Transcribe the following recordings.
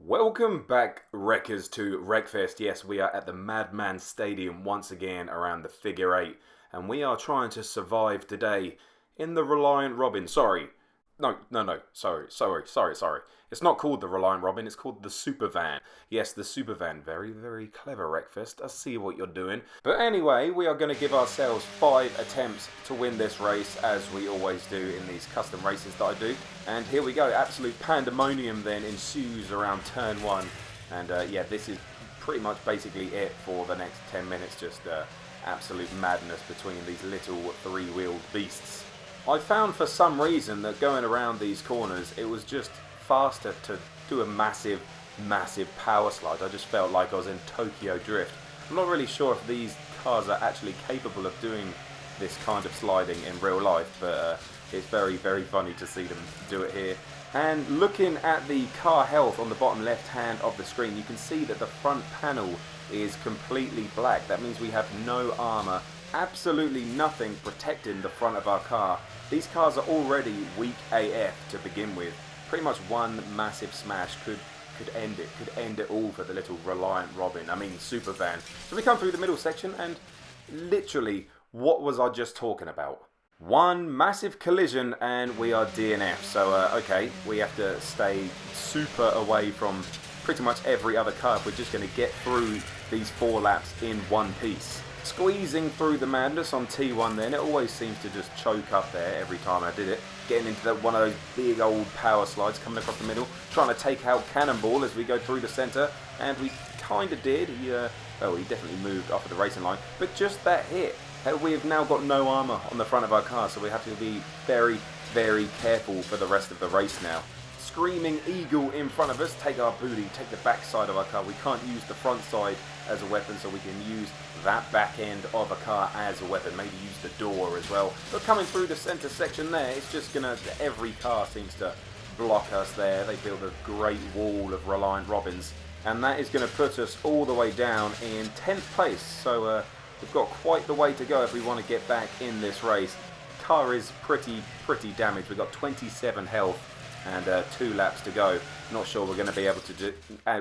Welcome back, Wreckers, to Wreckfest. Yes, we are at the Madman Stadium once again around the figure 8, and we are trying to survive today in the Reliant Robin. Sorry. Sorry. It's not called the Reliant Robin, it's called the SUPERVAN. Yes, the SUPERVAN. Very, very clever, Wreckfest. I see what you're doing. But anyway, we are going to give ourselves 5 attempts to win this race, as we always do in these custom races that I do. And here we go. Absolute pandemonium then ensues around turn 1. And yeah, this is pretty much basically it for the next 10 minutes. Just absolute madness between these little 3-wheeled beasts. I found for some reason that going around these corners, it was just faster to do a massive power slide. I just felt like I was in Tokyo Drift. I'm not really sure if these cars are actually capable of doing this kind of sliding in real life, but it's very, very funny to see them do it here. And looking at the car health on the bottom left hand of the screen, you can see that the front panel is completely black. That means we have no armor, absolutely nothing protecting the front of our car. These cars are already weak AF to begin with. Pretty much one massive smash could end it all for the little Reliant Robin. I mean, SUPERVAN. So we come through the middle section, and literally, what was I just talking about? One massive collision, and we are DNF. So, okay, we have to stay super away from pretty much every other car if we're just going to get through these 4 laps in one piece. Squeezing through the madness on T1 then, it always seems to just choke up there every time I did it. Getting into one of those big old power slides coming across the middle, trying to take out Cannonball as we go through the centre, and we kind of did. He definitely moved off of the racing line, but just that hit. We have now got no armour on the front of our car, so we have to be very, very careful for the rest of the race now. Screaming Eagle in front of us, take our booty, take the back side of our car. We can't use the front side as a weapon, so we can use that back end of a car as a weapon. Maybe use the door as well. But coming through the centre section there, it's just gonna, every car seems to block us there. They build a great wall of Reliant Robins, and that is gonna put us all the way down in 10th place. So we've got quite the way to go if we want to get back in this race. Car is pretty damaged. We've got 27 health and 2 laps to go. Not sure we're going to be able to do...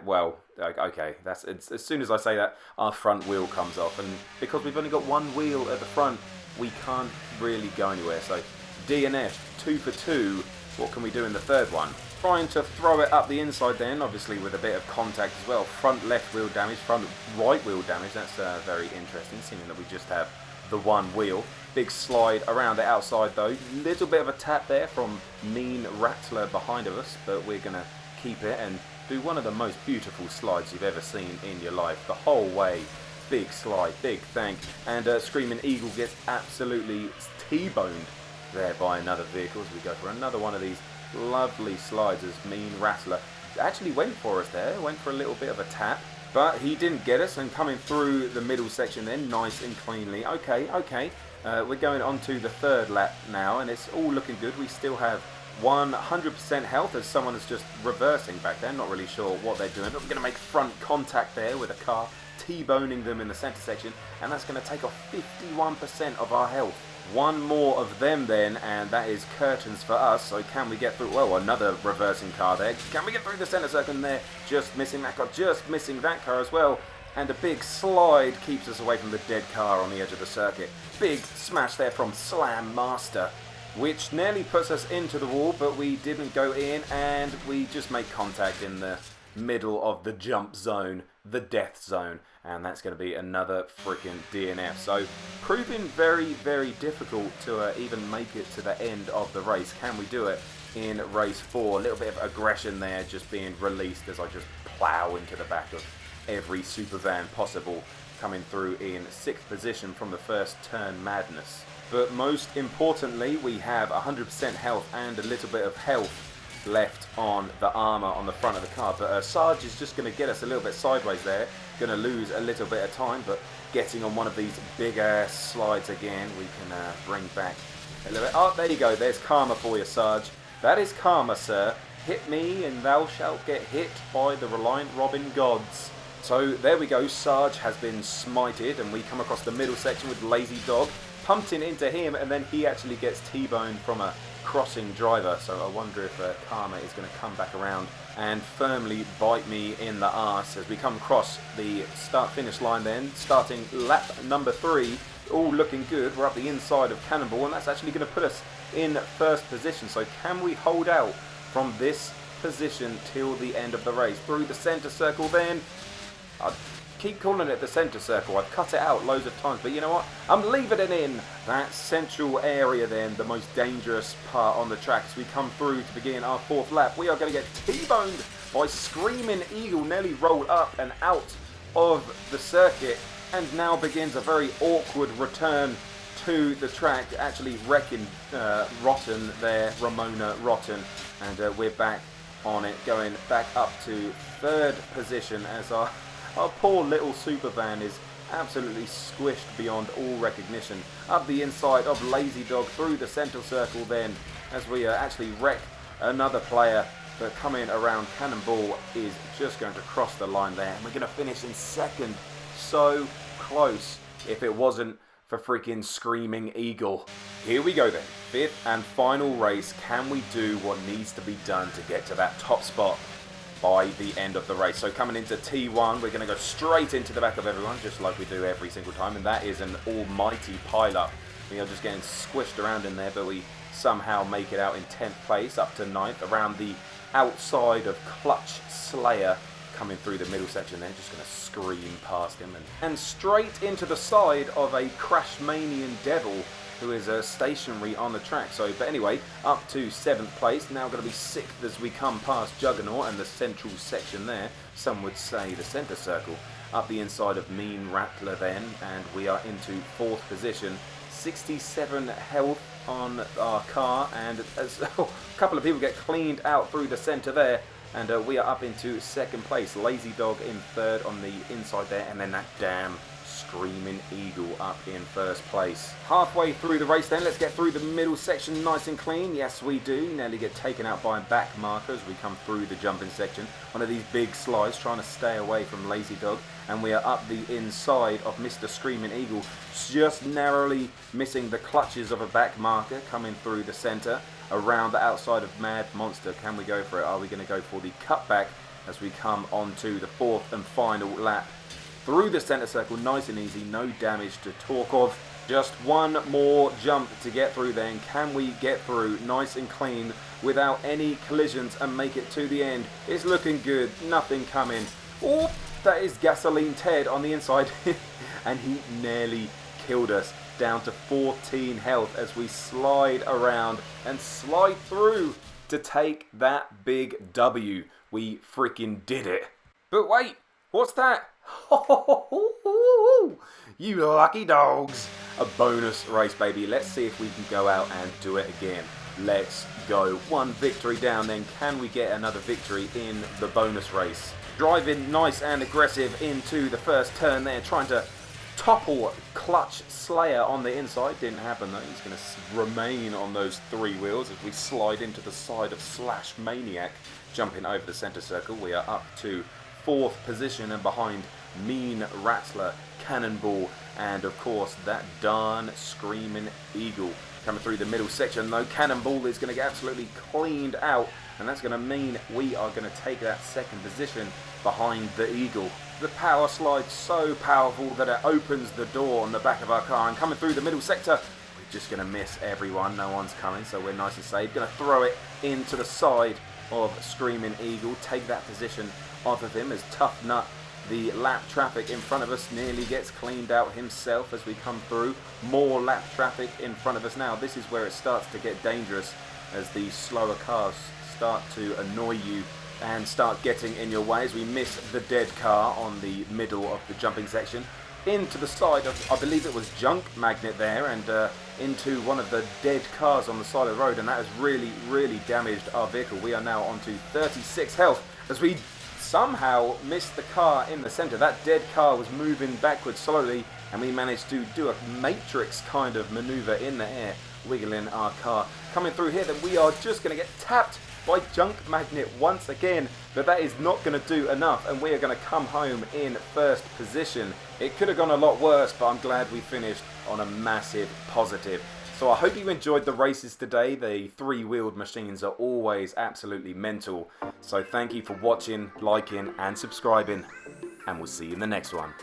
well, okay, as soon as I say that, our front wheel comes off, and because we've only got one wheel at the front, we can't really go anywhere. So DNF, 2 for 2. What can we do in the third one? Trying to throw it up the inside then, obviously with a bit of contact as well. Front left wheel damage, front right wheel damage. That's very interesting, seeing that we just have the one wheel. Big slide around the outside though. Little bit of a tap there from Mean Rattler behind of us, but we're going to keep it and do one of the most beautiful slides you've ever seen in your life. The whole way. Big slide, big thank. And Screaming Eagle gets absolutely T-boned there by another vehicle as we go for another one of these lovely slides as Mean Rattler actually went for us there. Went for a little bit of a tap, but he didn't get us, and coming through the middle section then, nice and cleanly. Okay. We're going on to the third lap now, and it's all looking good. We still have 100% health as someone is just reversing back there. Not really sure what they're doing, but we're going to make front contact there with a car, T-boning them in the centre section, and that's going to take off 51% of our health. One more of them then, and that is curtains for us. So can we get through? Well, another reversing car there. Can we get through the centre circle there? Just missing that car, just missing that car as well. And a big slide keeps us away from the dead car on the edge of the circuit. Big smash there from Slam Master, which nearly puts us into the wall, but we didn't go in, and we just make contact in the middle of the jump zone, the death zone, and that's going to be another freaking DNF. So proving very, very difficult to even make it to the end of the race. Can we do it in race 4? A little bit of aggression there just being released as I just plow into the back of every SUPERVAN possible, coming through in 6th position from the first turn madness. But most importantly, we have 100% health and a little bit of health left on the armour on the front of the car, but Sarge is just going to get us a little bit sideways there, going to lose a little bit of time, but getting on one of these big ass slides again, we can bring back a little bit. Oh, there you go, there's karma for you, Sarge. That is karma, sir. Hit me and thou shalt get hit by the Reliant Robin gods. So there we go, Sarge has been smited, and we come across the middle section with Lazy Dog, pumped into him, and then he actually gets T-boned from a crossing driver, so I wonder if Karma is going to come back around and firmly bite me in the arse as we come across the start-finish line then, starting lap number 3, all looking good. We're up the inside of Cannonball, and that's actually going to put us in first position. So can we hold out from this position till the end of the race? Through the centre circle then. I keep calling it the centre circle. I've cut it out loads of times, but you know what? I'm leaving it in that central area then, the most dangerous part on the track. As we come through to begin our 4th lap, we are going to get T-boned by Screaming Eagle, nearly rolled up and out of the circuit, and now begins a very awkward return to the track, actually wrecking Rotten there, Ramona Rotten, and we're back on it, going back up to 3rd position as our poor little SUPERVAN is absolutely squished beyond all recognition. Up the inside of Lazy Dog through the centre circle then, as we actually wreck another player, but coming around Cannonball is just going to cross the line there, and we're going to finish in 2nd. So close if it wasn't for freaking Screaming Eagle. Here we go then, 5th and final race. Can we do what needs to be done to get to that top spot by the end of the race? So coming into T1, we're going to go straight into the back of everyone, just like we do every single time, and that is an almighty pile-up. We are just getting squished around in there, but we somehow make it out in 10th place, up to 9th, around the outside of Clutch Slayer, coming through the middle section there, just going to scream past him, and straight into the side of a Crashmanian Devil, who is stationary on the track. So, but anyway, up to 7th place. Now going to be 6th as we come past Juggernaut and the central section there. Some would say the centre circle. Up the inside of Mean Rattler then, and we are into 4th position. 67 health on our car, and as a couple of people get cleaned out through the centre there, and we are up into 2nd place. Lazy Dog in 3rd on the inside there, and then that damn Screaming Eagle up in 1st place. Halfway through the race then, let's get through the middle section nice and clean. Yes, we do. Nearly get taken out by back markers. We come through the jumping section. One of these big slides, trying to stay away from Lazy Dog. And we are up the inside of Mr. Screaming Eagle, just narrowly missing the clutches of a back marker, coming through the centre, around the outside of Mad Monster. Can we go for it? Are we going to go for the cutback as we come onto the 4th and final lap? Through the centre circle, nice and easy, no damage to talk of. Just one more jump to get through then. Can we get through nice and clean without any collisions and make it to the end? It's looking good, nothing coming. Oh, that is Gasoline Ted on the inside. And he nearly killed us, down to 14 health as we slide around and slide through to take that big W. We freaking did it. But wait, what's that? You lucky dogs. A bonus race, baby. Let's see if we can go out and do it again. Let's go. One victory down, then can we get another victory in the bonus race? Driving nice and aggressive into the first turn there, trying to topple Clutch Slayer on the inside. Didn't happen though. He's going to remain on those 3 wheels as we slide into the side of Slash Maniac. Jumping over the centre circle, we are up to 4th position and behind Mean Rattler, Cannonball, and of course that darn Screaming Eagle. Coming through the middle section though, Cannonball is going to get absolutely cleaned out, and that's going to mean we are going to take that 2nd position behind the Eagle. The power slide so powerful that it opens the door on the back of our car, and coming through the middle sector, we're just going to miss everyone. No one's coming, so we're nice and safe. Going to throw it into the side of Screaming Eagle, take that position off of him as Tough Nut, the lap traffic in front of us, nearly gets cleaned out himself as we come through. More lap traffic in front of us now. This is where it starts to get dangerous as the slower cars start to annoy you and start getting in your way as we miss the dead car on the middle of the jumping section. Into the side of, I believe it was Junk Magnet there, and into one of the dead cars on the side of the road, and that has really damaged our vehicle. We are now onto 36 health as we somehow missed the car in the centre. That dead car was moving backwards slowly, and we managed to do a Matrix kind of manoeuvre in the air, wiggling our car. Coming through here, then we are just going to get tapped by Junk Magnet once again, but that is not going to do enough, and we are going to come home in 1st position. It could have gone a lot worse, but I'm glad we finished on a massive positive. So I hope you enjoyed the races today. The three-wheeled machines are always absolutely mental. So thank you for watching, liking and subscribing. And we'll see you in the next one.